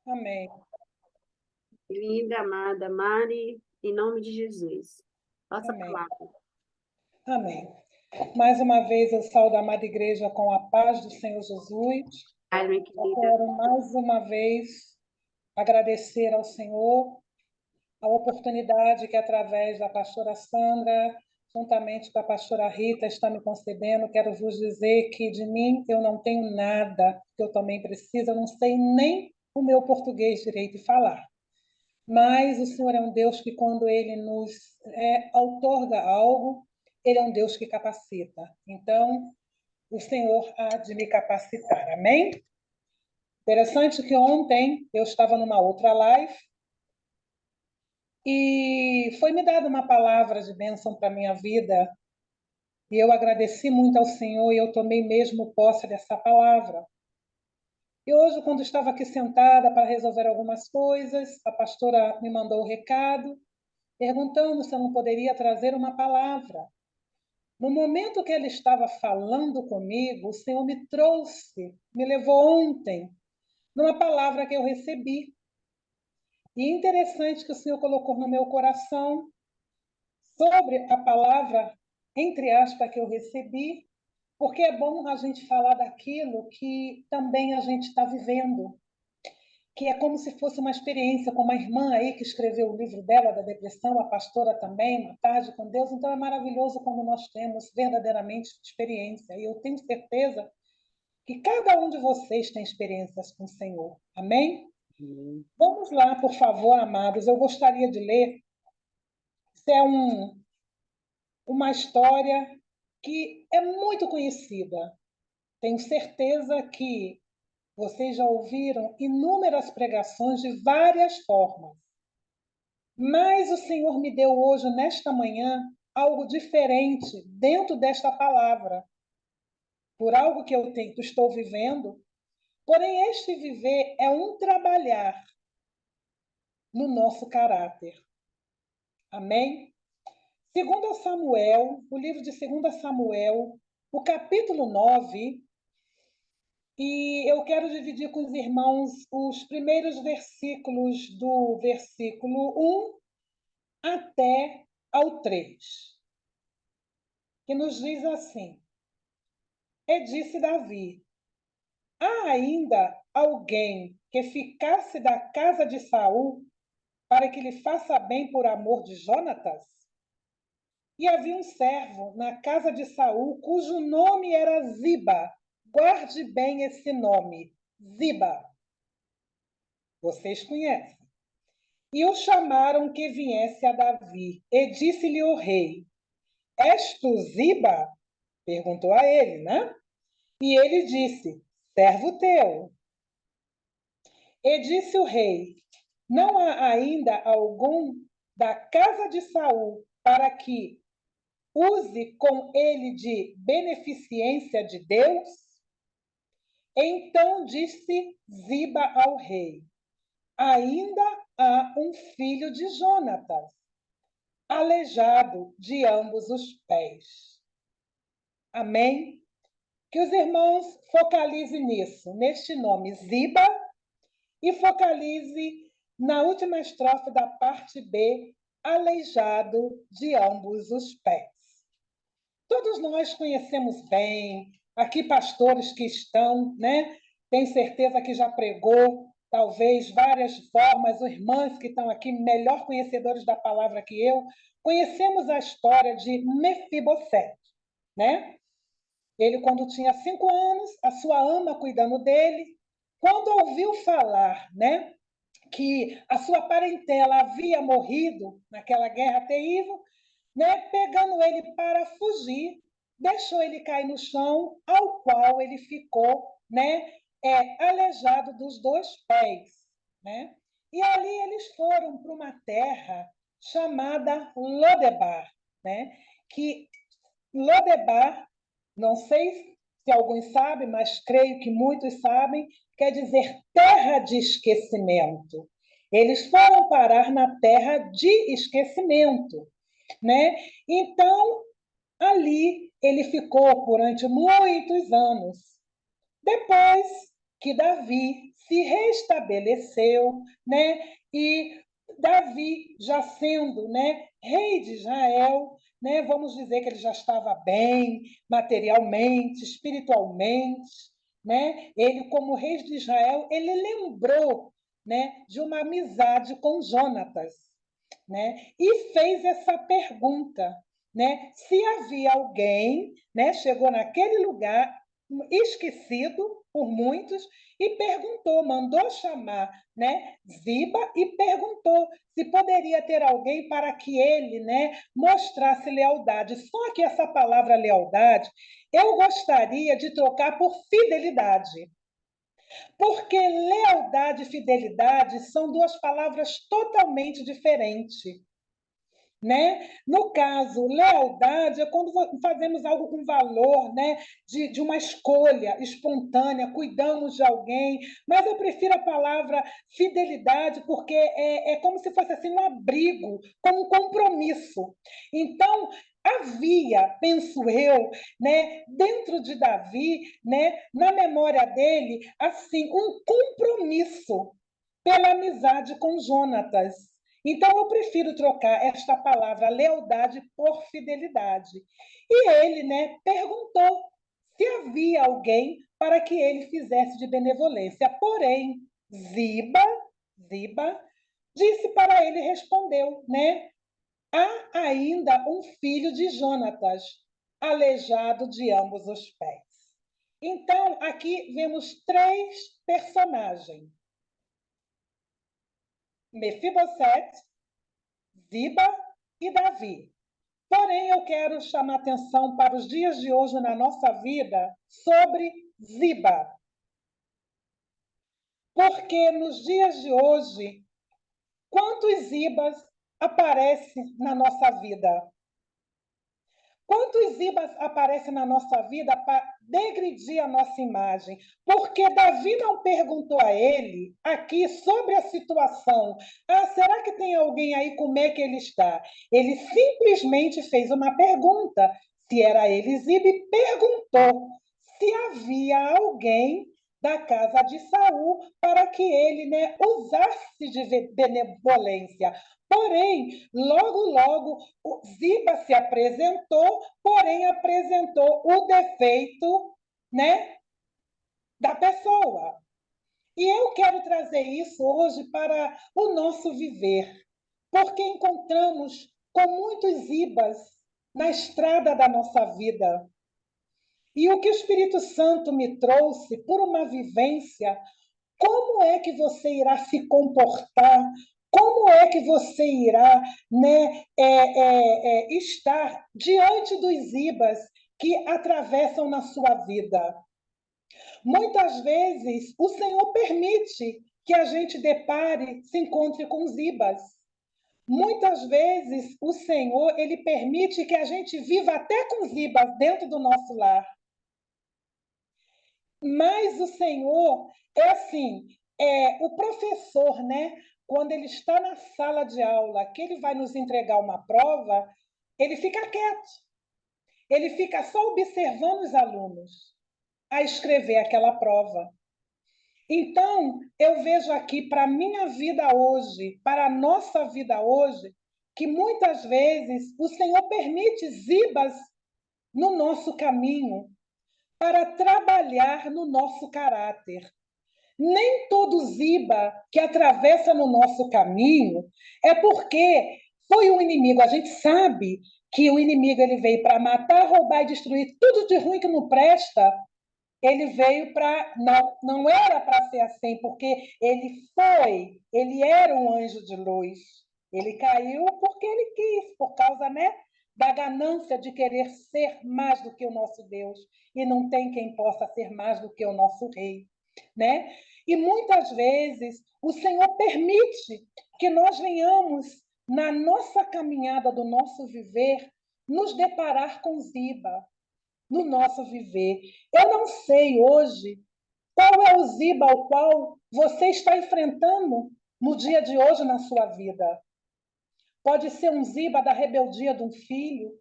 Amém. Linda, amada Mari, em nome de Jesus. Nossa Amém. palavra. Amém. Mais uma vez eu saúdo a amada igreja com a paz do Senhor Jesus. Ai, minha Eu querida. quero mais uma vez agradecer ao Senhor a oportunidade que, através da pastora Sandra, juntamente com a pastora Rita, está me concedendo. Quero vos dizer que de mim eu não tenho nada, que eu também preciso, eu não sei nem o meu português direito falar. Mas o Senhor é um Deus que, quando Ele nos outorga algo, Ele é um Deus que capacita. Então, o Senhor há de me capacitar. Amém? Interessante que ontem eu estava numa outra live e foi me dada uma palavra de bênção para a minha vida e eu agradeci muito ao Senhor e eu tomei mesmo posse dessa palavra. E hoje, quando estava aqui sentada para resolver algumas coisas, a pastora me mandou o recado perguntando se eu não poderia trazer uma palavra. No momento que ele estava falando comigo, o Senhor me trouxe, me levou ontem, numa palavra que eu recebi. E interessante que o Senhor colocou no meu coração sobre a palavra, entre aspas, que eu recebi, porque é bom a gente falar daquilo que também a gente está vivendo, que é como se fosse uma experiência, como a irmã aí que escreveu o livro dela, da depressão, a pastora também, Uma Tarde com Deus. Então, é maravilhoso quando nós temos verdadeiramente experiência. E eu tenho certeza que cada um de vocês tem experiências com o Senhor. Amém? Vamos lá, por favor, amados. Eu gostaria de ler. Isso é uma história que é muito conhecida. Tenho certeza que vocês já ouviram inúmeras pregações de várias formas. Mas o Senhor me deu hoje, nesta manhã, algo diferente dentro desta palavra, por algo que estou vivendo. Porém, este viver é um trabalhar no nosso caráter. Amém? Segundo Samuel, o livro de 2 Samuel, o capítulo 9, e eu quero dividir com os irmãos os primeiros versículos do versículo 1 até ao 3, que nos diz assim: E disse Davi: há ainda alguém que ficasse da casa de Saul para que lhe faça bem por amor de Jonatas? E havia um servo na casa de Saul cujo nome era Ziba. Guarde bem esse nome, Ziba. Vocês conhecem. E o chamaram que viesse a Davi. E disse-lhe o rei: És tu Ziba? Perguntou a ele, né? E ele disse: servo teu. E disse o rei: não há ainda algum da casa de Saul para que use com ele de beneficência de Deus? Então disse Ziba ao rei: ainda há um filho de Jonatas, aleijado de ambos os pés. Amém? Que os irmãos focalizem nisso, neste nome, Ziba, e focalize na última estrofe da parte B, aleijado de ambos os pés. Todos nós conhecemos bem, aqui pastores que estão, né? Tenho certeza que já pregou, talvez várias formas, irmãs que estão aqui, melhor conhecedores da palavra que eu, conhecemos a história de Mefibosete, né? Ele, quando tinha 5 anos, a sua ama cuidando dele, quando ouviu falar, né, que a sua parentela havia morrido naquela guerra terrível, né, pegando ele para fugir, deixou ele cair no chão, ao qual ele ficou, né, aleijado dos 2 pés, né? E ali eles foram para uma terra chamada Lodebar, né? Que Lodebar, não sei se alguns sabem, mas creio que muitos sabem, quer dizer terra de esquecimento. Eles foram parar na terra de esquecimento, né? Então, ali ele ficou durante muitos anos. Depois que Davi se restabeleceu, né? E Davi, já sendo, né, rei de Israel, né, vamos dizer que ele já estava bem materialmente, espiritualmente, né? Ele, como rei de Israel, ele lembrou, né, de uma amizade com Jonatas, né? E fez essa pergunta, né? Se havia alguém, né, chegou naquele lugar esquecido por muitos e perguntou, mandou chamar, né, Ziba e perguntou se poderia ter alguém para que ele, né, mostrasse lealdade. Só que essa palavra lealdade eu gostaria de trocar por fidelidade. Porque lealdade e fidelidade são duas palavras totalmente diferentes, né? No caso, lealdade é quando fazemos algo com valor, né? De uma escolha espontânea, cuidamos de alguém, mas eu prefiro a palavra fidelidade porque é como se fosse assim um abrigo, como um compromisso. Então, havia, penso eu, né, dentro de Davi, né, na memória dele, assim, um compromisso pela amizade com Jonatas. Então, eu prefiro trocar esta palavra lealdade por fidelidade. E ele, né, perguntou se havia alguém para que ele fizesse de benevolência. Porém, Ziba disse para ele, respondeu, né? Há ainda um filho de Jonatas, aleijado de ambos os pés. Então, aqui vemos três personagens: Mefibosete, Ziba e Davi. Porém, eu quero chamar atenção para os dias de hoje na nossa vida sobre Ziba. Porque nos dias de hoje, quantos Zibas aparecem na nossa vida? Quantos Zibas aparecem na nossa vida para degredir a nossa imagem? Porque Davi não perguntou a ele aqui sobre a situação. Ah, será que tem alguém aí? Como é que ele está? Ele simplesmente fez uma pergunta. Se era ele, Ziba, e perguntou se havia alguém da casa de Saul para que ele, né, usasse de benevolência. Porém, logo, o Ziba se apresentou, porém apresentou o defeito, né, da pessoa. E eu quero trazer isso hoje para o nosso viver, porque encontramos com muitos Zibas na estrada da nossa vida. E o que o Espírito Santo me trouxe por uma vivência, como é que você irá se comportar? Como é que você irá, né, estar diante dos ibas que atravessam na sua vida? Muitas vezes o Senhor permite que a gente depare, se encontre com os ibas. Muitas vezes o Senhor ele permite que a gente viva até com os ibas dentro do nosso lar. Mas o Senhor é assim, o professor, né? Quando ele está na sala de aula, que ele vai nos entregar uma prova, ele fica quieto. Ele fica só observando os alunos a escrever aquela prova. Então, eu vejo aqui para a minha vida hoje, para a nossa vida hoje, que muitas vezes o Senhor permite zibas no nosso caminho para trabalhar no nosso caráter. Nem todo ziba que atravessa no nosso caminho é porque foi o inimigo. A gente sabe que o inimigo ele veio para matar, roubar e destruir tudo de ruim que não presta. Ele veio para. Não era para ser assim, porque ele era um anjo de luz. Ele caiu porque ele quis, por causa, né, da ganância de querer ser mais do que o nosso Deus. E não tem quem possa ser mais do que o nosso Rei, né? E muitas vezes o Senhor permite que nós venhamos, na nossa caminhada do nosso viver, nos deparar com Ziba, no nosso viver. Eu não sei hoje qual é o Ziba ao qual você está enfrentando no dia de hoje na sua vida. Pode ser um Ziba da rebeldia de um filho,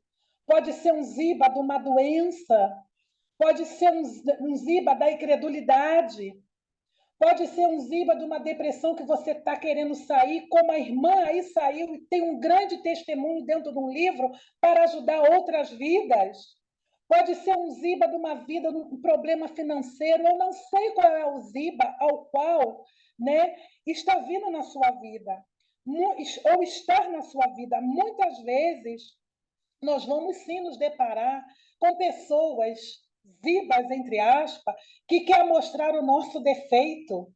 pode ser um Ziba de uma doença, pode ser um Ziba da incredulidade, Pode ser um ziba de uma depressão que você está querendo sair, como a irmã aí saiu e tem um grande testemunho dentro de um livro para ajudar outras vidas. Pode ser um ziba de uma vida, de um problema financeiro. Eu não sei qual é o ziba ao qual, né, está vindo na sua vida, ou estar na sua vida. Muitas vezes nós vamos sim nos deparar com pessoas zibas, entre aspas, que quer mostrar o nosso defeito,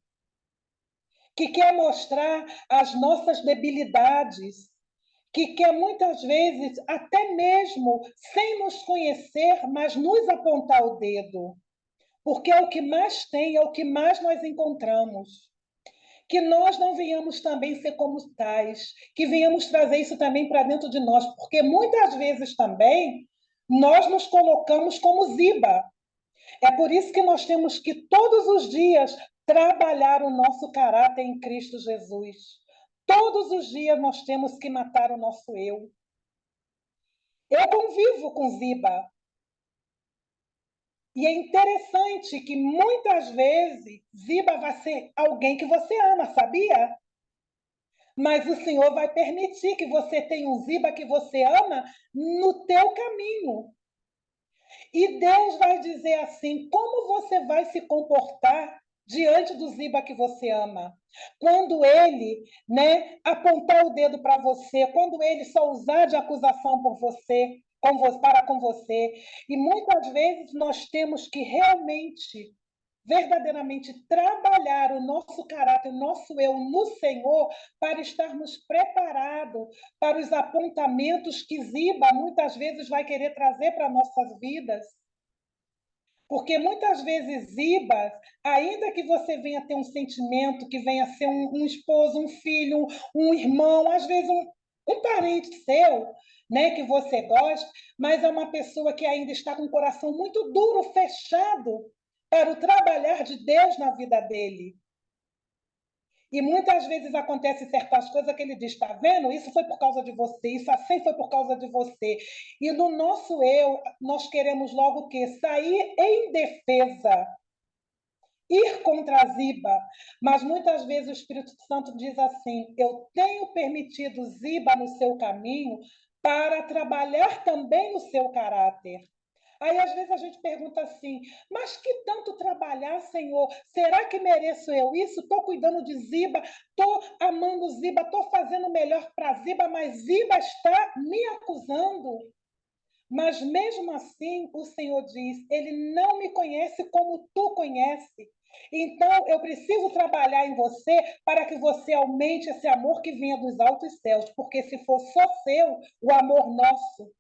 que quer mostrar as nossas debilidades, que quer muitas vezes, até mesmo sem nos conhecer, mas nos apontar o dedo, porque é o que mais tem, é o que mais nós encontramos. Que nós não venhamos também ser como tais, que venhamos trazer isso também para dentro de nós, porque muitas vezes também nós nos colocamos como ziba. É por isso que nós temos que todos os dias trabalhar o nosso caráter em Cristo Jesus. Todos os dias nós temos que matar o nosso eu. Eu convivo com ziba. E é interessante que muitas vezes ziba vai ser alguém que você ama, sabia? Mas o Senhor vai permitir que você tenha um ziba que você ama no teu caminho. E Deus vai dizer assim: como você vai se comportar diante do ziba que você ama? Quando ele, né, apontar o dedo para você, quando ele só usar de acusação por você, para com você. E muitas vezes nós temos que realmente verdadeiramente trabalhar o nosso caráter, o nosso eu no Senhor, para estarmos preparados para os apontamentos que Ziba muitas vezes vai querer trazer para nossas vidas. Porque muitas vezes Ziba, ainda que você venha ter um sentimento, que venha ser um esposo, um filho, um irmão, às vezes um parente seu, né, que você gosta, mas é uma pessoa que ainda está com o coração muito duro, fechado para o trabalhar de Deus na vida dele. E muitas vezes acontecem certas coisas que ele diz, está vendo? Isso foi por causa de você, isso assim foi por causa de você. E no nosso eu, nós queremos logo o quê? Sair em defesa, ir contra a Ziba. Mas muitas vezes o Espírito Santo diz assim, eu tenho permitido Ziba no seu caminho para trabalhar também no seu caráter. Aí, às vezes, a gente pergunta assim: mas que tanto trabalhar, Senhor? Será que mereço eu isso? Estou cuidando de Ziba, estou amando Ziba, estou fazendo o melhor para Ziba, mas Ziba está me acusando. Mas mesmo assim, o Senhor diz: Ele não me conhece como tu conhece. Então, eu preciso trabalhar em você para que você aumente esse amor que vinha dos altos céus, porque se for só seu, o amor nosso,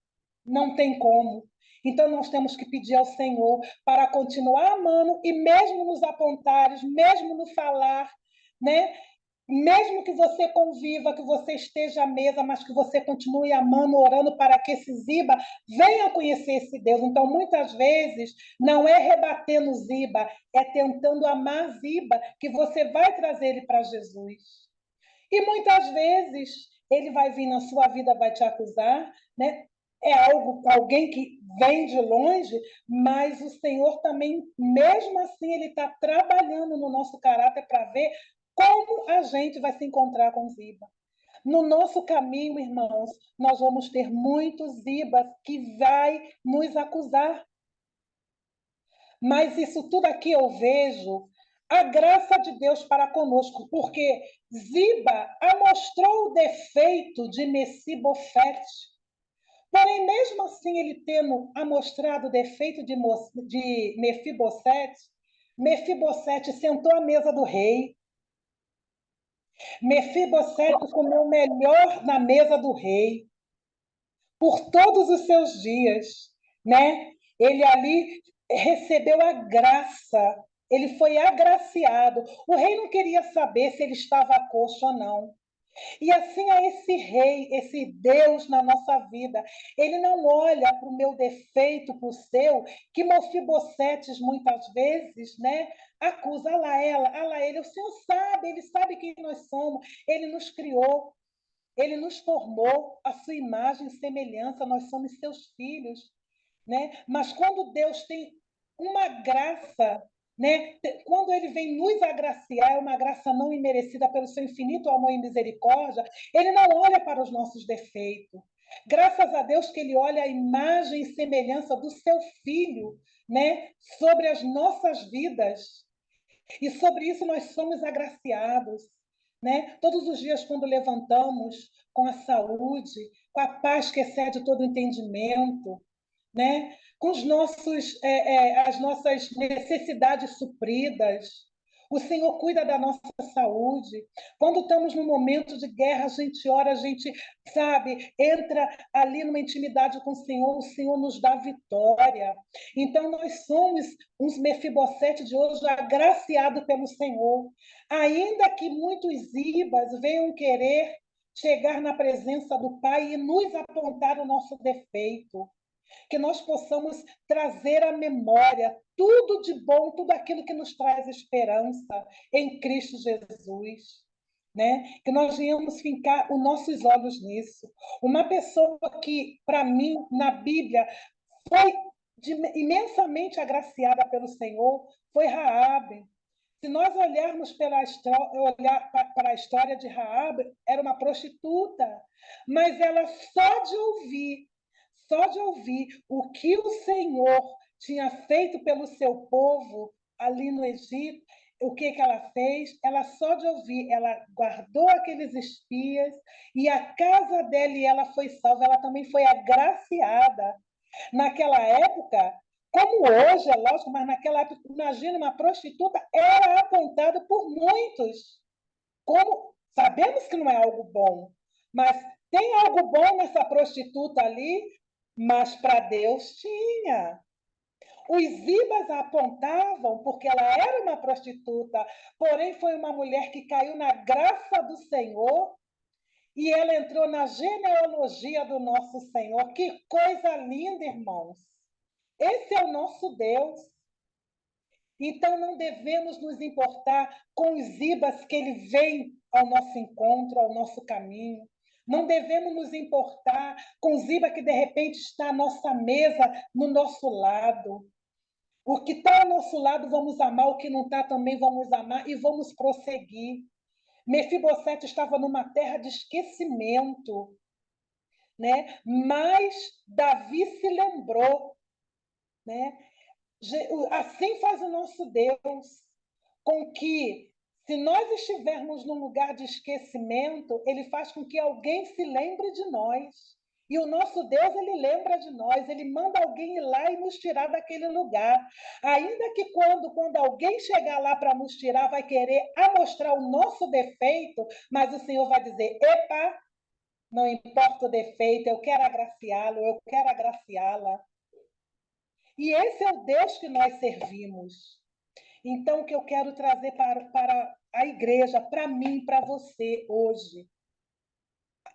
não tem como. Então, nós temos que pedir ao Senhor para continuar amando e mesmo nos apontares, mesmo no falar, né? Mesmo que você conviva, que você esteja à mesa, mas que você continue amando, orando para que esse Ziba venha conhecer esse Deus. Então, muitas vezes, não é rebatendo Ziba, é tentando amar Ziba que você vai trazer ele para Jesus. E muitas vezes ele vai vir na sua vida, vai te acusar, né? É alguém que vem de longe, mas o Senhor também, mesmo assim, ele está trabalhando no nosso caráter para ver como a gente vai se encontrar com Ziba. No nosso caminho, irmãos, nós vamos ter muitos Zibas que vai nos acusar. Mas isso tudo aqui eu vejo a graça de Deus para conosco, porque Ziba amostrou o defeito de Mefibosete. Porém, mesmo assim, ele tendo amostrado o defeito de Mefibosete, Mefibosete sentou à mesa do rei. Mefibosete comeu melhor na mesa do rei por todos os seus dias, né? Ele ali recebeu a graça, ele foi agraciado. O rei não queria saber se ele estava coxo ou não. E assim é esse rei, esse Deus na nossa vida. Ele não olha para o meu defeito, para o seu, que Mefibosete muitas vezes, né, acusa, a lá ele. O Senhor sabe, ele sabe quem nós somos, ele nos criou. Ele nos formou a sua imagem e semelhança, nós somos seus filhos, né? Mas quando Deus tem uma graça, né? Quando ele vem nos agraciar, é uma graça não imerecida pelo seu infinito amor e misericórdia, ele não olha para os nossos defeitos. Graças a Deus que ele olha a imagem e semelhança do seu filho, né, sobre as nossas vidas. E sobre isso nós somos agraciados, né? Todos os dias quando levantamos com a saúde, com a paz que excede todo entendimento, né? Com as nossas necessidades supridas. O Senhor cuida da nossa saúde. Quando estamos num momento de guerra, a gente ora, a gente, sabe, entra ali numa intimidade com o Senhor nos dá vitória. Então, nós somos uns Mefibosete de hoje, agraciados pelo Senhor. Ainda que muitos Ibas venham querer chegar na presença do Pai e nos apontar o nosso defeito, que nós possamos trazer à memória tudo de bom, tudo aquilo que nos traz esperança em Cristo Jesus. Né? Que nós venhamos fincar os nossos olhos nisso. Uma pessoa que, para mim, na Bíblia, foi imensamente agraciada pelo Senhor foi Raabe. Se nós olharmos para a história de Raabe, era uma prostituta, mas ela só de ouvir o que o Senhor tinha feito pelo seu povo ali no Egito, o que ela fez? Ela só de ouvir, ela guardou aqueles espias e a casa dela e ela foi salva, ela também foi agraciada. Naquela época, como hoje, é lógico, mas naquela época, imagina, uma prostituta era apontada por muitos. Como sabemos que não é algo bom, mas tem algo bom nessa prostituta ali, mas para Deus tinha. Os Ibas a apontavam porque ela era uma prostituta, porém foi uma mulher que caiu na graça do Senhor e ela entrou na genealogia do nosso Senhor. Que coisa linda, irmãos! Esse é o nosso Deus. Então não devemos nos importar com os ibas que ele vem ao nosso encontro, ao nosso caminho. Não devemos nos importar com os ibas que de repente está à nossa mesa, no nosso lado. O que está ao nosso lado vamos amar, o que não está também vamos amar e vamos prosseguir. Mefibosete estava numa terra de esquecimento, né? Mas Davi se lembrou, né? Assim faz o nosso Deus, com que, se nós estivermos num lugar de esquecimento, ele faz com que alguém se lembre de nós. E o nosso Deus, ele lembra de nós, ele manda alguém ir lá e nos tirar daquele lugar. Ainda que quando alguém chegar lá para nos tirar, vai querer amostrar o nosso defeito, mas o Senhor vai dizer: epa, não importa o defeito, eu quero agraciá-lo, eu quero agraciá-la. E esse é o Deus que nós servimos. Então, o que eu quero trazer para a igreja, para mim, para você hoje.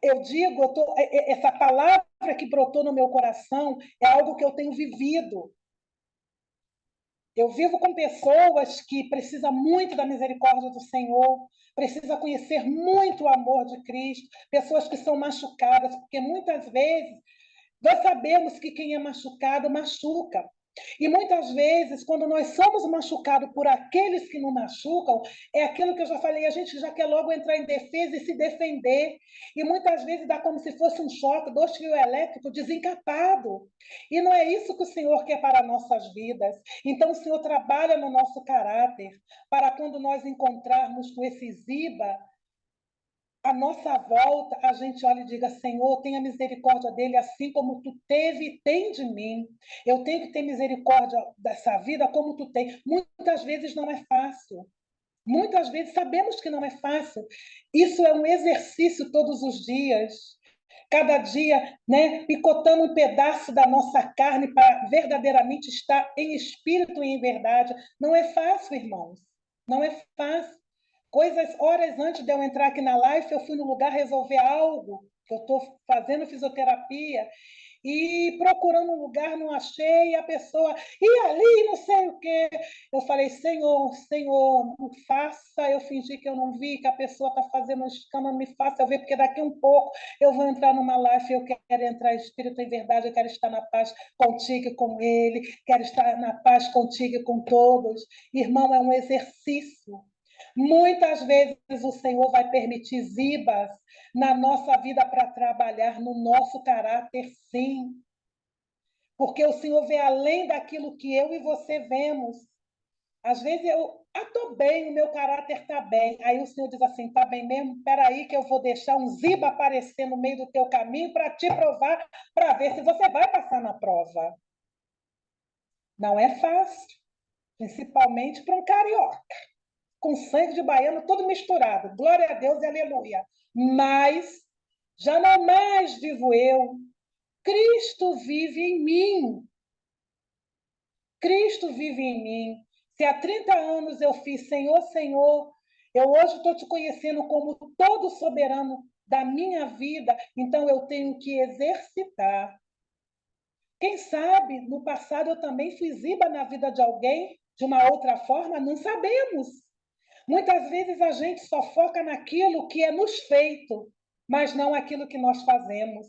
Eu digo, essa palavra que brotou no meu coração é algo que eu tenho vivido. Eu vivo com pessoas que precisam muito da misericórdia do Senhor, precisam conhecer muito o amor de Cristo, pessoas que são machucadas, porque muitas vezes nós sabemos que quem é machucado machuca. E muitas vezes, quando nós somos machucados por aqueles que nos machucam, é aquilo que eu já falei, a gente já quer logo entrar em defesa e se defender. E muitas vezes dá como se fosse um choque, 2 fios elétricos, desencapado. E não é isso que o Senhor quer para nossas vidas. Então, o Senhor trabalha no nosso caráter, para quando nós encontrarmos com esse Ziba, a nossa volta, a gente olha e diga: Senhor, tenha misericórdia dele, assim como tu teve e tem de mim. Eu tenho que ter misericórdia dessa vida como tu tem. Muitas vezes não é fácil. Muitas vezes sabemos que não é fácil. Isso é um exercício todos os dias. Cada dia, né, picotando um pedaço da nossa carne para verdadeiramente estar em espírito e em verdade. Não é fácil, irmãos. Não é fácil. Horas antes de eu entrar aqui na live, eu fui no lugar resolver algo, que eu estou fazendo fisioterapia, e procurando um lugar, não achei, e a pessoa, e ali, não sei o quê. Eu falei, Senhor, Senhor, não faça eu fingir que eu não vi, que a pessoa está fazendo um escândalo, me faça eu ver, porque daqui um pouco eu vou entrar numa live, eu quero entrar em espírito em verdade, eu quero estar na paz contigo e com ele, quero estar na paz contigo e com todos. Irmão, é um exercício. Muitas vezes o Senhor vai permitir zibas na nossa vida para trabalhar no nosso caráter, sim. Porque o Senhor vê além daquilo que eu e você vemos. Às vezes eu estou bem, o meu caráter está bem. Aí o Senhor diz assim, está bem mesmo? Espera aí que eu vou deixar um ziba aparecer no meio do teu caminho para te provar, para ver se você vai passar na prova. Não é fácil, principalmente para um carioca, com sangue de baiano todo misturado. Glória a Deus e aleluia. Mas já não mais vivo eu, Cristo vive em mim. Cristo vive em mim. Se há 30 anos eu fiz Senhor, Senhor, eu hoje estou te conhecendo como todo soberano da minha vida, então eu tenho que exercitar. Quem sabe no passado eu também fui ziba na vida de alguém de uma outra forma? Não sabemos. Muitas vezes a gente só foca naquilo que é nos feito, mas não aquilo que nós fazemos.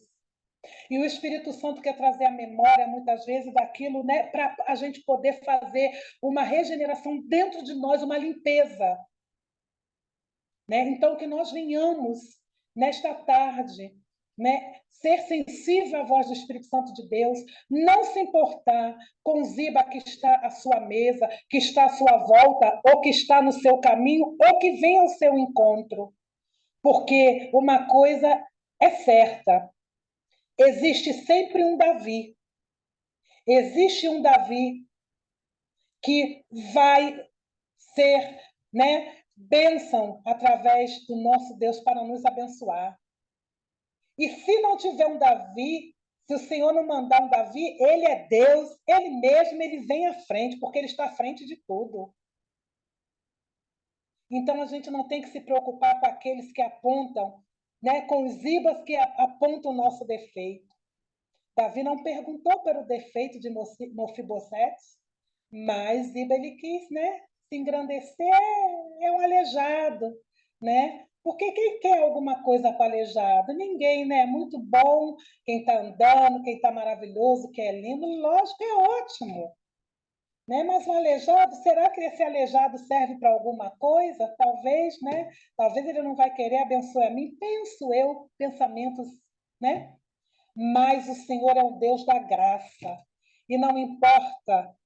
E o Espírito Santo quer trazer a memória, muitas vezes, daquilo, né, para a gente poder fazer uma regeneração dentro de nós, uma limpeza. Né? Então, que nós venhamos, nesta tarde, né, ser sensível à voz do Espírito Santo de Deus, não se importar com o ziba que está à sua mesa, que está à sua volta, ou que está no seu caminho, ou que vem ao seu encontro. Porque uma coisa é certa, existe sempre um Davi. Existe um Davi que vai ser, né, bênção através do nosso Deus para nos abençoar. E se não tiver um Davi, se o Senhor não mandar um Davi, ele é Deus, ele mesmo, ele vem à frente, porque ele está à frente de tudo. Então a gente não tem que se preocupar com aqueles que apontam, né, com os ibas que apontam o nosso defeito. Davi não perguntou pelo defeito de Mefibosete, mas Ziba ele quis, né, se engrandecer, é um aleijado, né? Porque quem quer alguma coisa com aleijado? Ninguém, né? Muito bom quem está andando, quem está maravilhoso, que é lindo, lógico, é ótimo. Né? Mas um aleijado, será que esse aleijado serve para alguma coisa? Talvez, né? Talvez ele não vai querer abençoar a mim, penso eu, pensamentos, né? Mas o Senhor é o Deus da graça. E não importa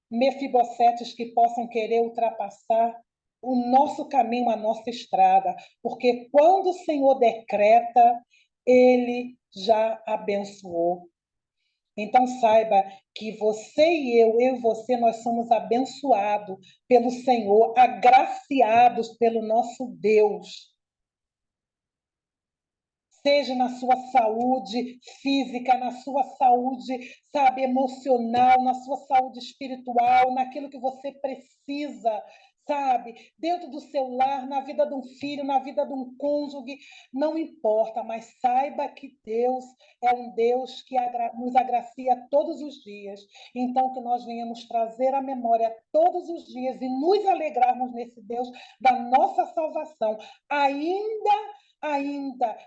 Mefibosetes que possam querer ultrapassar o nosso caminho, a nossa estrada, porque quando o Senhor decreta, ele já abençoou. Então saiba que você e eu e você, nós somos abençoados pelo Senhor, agraciados pelo nosso Deus. Seja na sua saúde física, na sua saúde, sabe, emocional, na sua saúde espiritual, naquilo que você precisa, sabe, dentro do seu lar, na vida de um filho, na vida de um cônjuge, não importa, mas saiba que Deus é um Deus que nos agracia todos os dias. Então, que nós venhamos trazer à memória todos os dias e nos alegrarmos nesse Deus da nossa salvação, ainda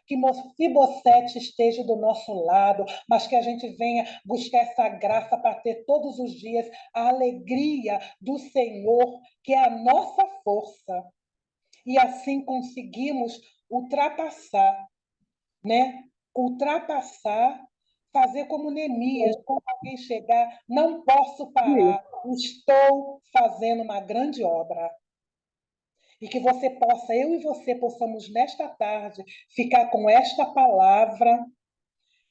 que Mefibosete esteja do nosso lado, mas que a gente venha buscar essa graça para ter todos os dias a alegria do Senhor, que é a nossa força. E assim conseguimos ultrapassar, né? Ultrapassar, fazer como Neemias, quando alguém chegar, não posso parar, estou fazendo uma grande obra. E que você possa, eu e você possamos nesta tarde ficar com esta palavra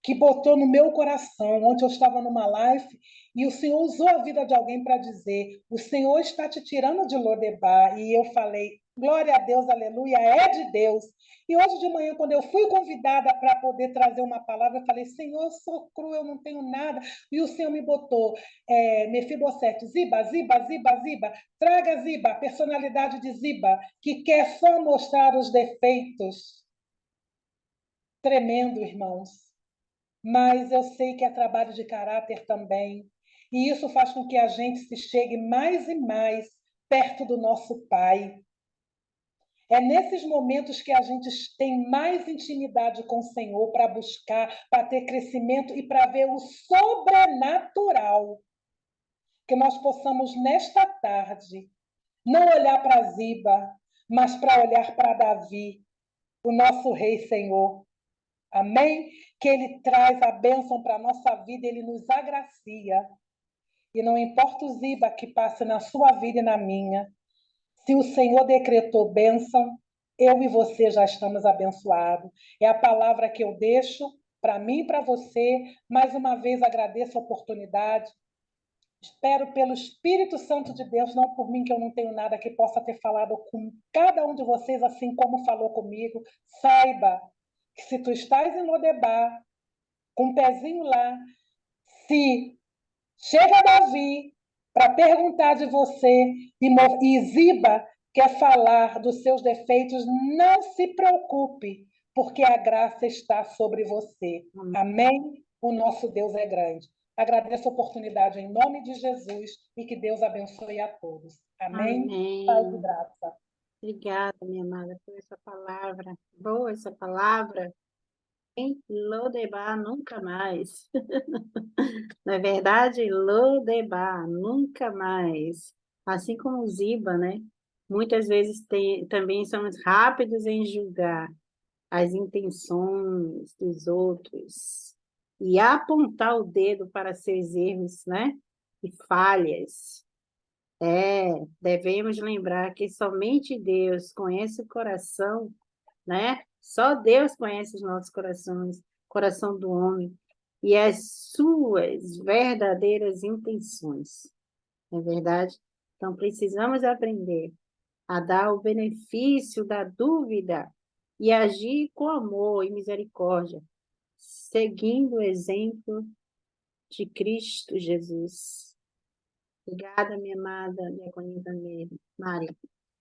que botou no meu coração, onde eu estava numa live, e o Senhor usou a vida de alguém para dizer: o Senhor está te tirando de Lodebar. E eu falei: glória a Deus, aleluia, é de Deus. E hoje de manhã, quando eu fui convidada para poder trazer uma palavra, eu falei: Senhor, eu sou cru, eu não tenho nada. E o Senhor me botou, Mefibosete, Ziba, Ziba, Ziba, Ziba, traga Ziba, a personalidade de Ziba, que quer só mostrar os defeitos. Tremendo, irmãos. mas eu sei que é trabalho de caráter também. E isso faz com que a gente se chegue mais e mais perto do nosso Pai. É nesses momentos que a gente tem mais intimidade com o Senhor para buscar, para ter crescimento e para ver o sobrenatural. Que nós possamos, nesta tarde, não olhar para Ziba, mas para olhar para Davi, o nosso Rei Senhor. Amém? Que Ele traz a bênção para a nossa vida, Ele nos agracia. E não importa o Ziba que passe na sua vida e na minha, se o Senhor decretou bênção, eu e você já estamos abençoados. É a palavra que eu deixo para mim e para você. Mais uma vez agradeço a oportunidade. Espero pelo Espírito Santo de Deus, não por mim, que eu não tenho nada que possa ter falado com cada um de vocês, assim como falou comigo. Saiba que se tu estás em Lodebar, com um pezinho lá, se chega Davi para perguntar de você e Ziba quer falar dos seus defeitos, não se preocupe, porque a graça está sobre você. Amém? O nosso Deus é grande. Agradeço a oportunidade em nome de Jesus e que Deus abençoe a todos. Amém? Paz e Amém. graça. Obrigada, minha amada, por essa palavra. Boa essa palavra. Em Lodebar nunca mais. Não é verdade? Lodebar nunca mais. Assim como o Ziba, né? Muitas vezes também somos rápidos em julgar as intenções dos outros e apontar o dedo para seus erros, né? E falhas. Devemos lembrar que somente Deus conhece o coração, né? Só Deus conhece os nossos corações, coração do homem e as suas verdadeiras intenções. Não é verdade? Então precisamos aprender a dar o benefício da dúvida e agir com amor e misericórdia, seguindo o exemplo de Cristo Jesus. Obrigada, minha amada Diaconisa Mari.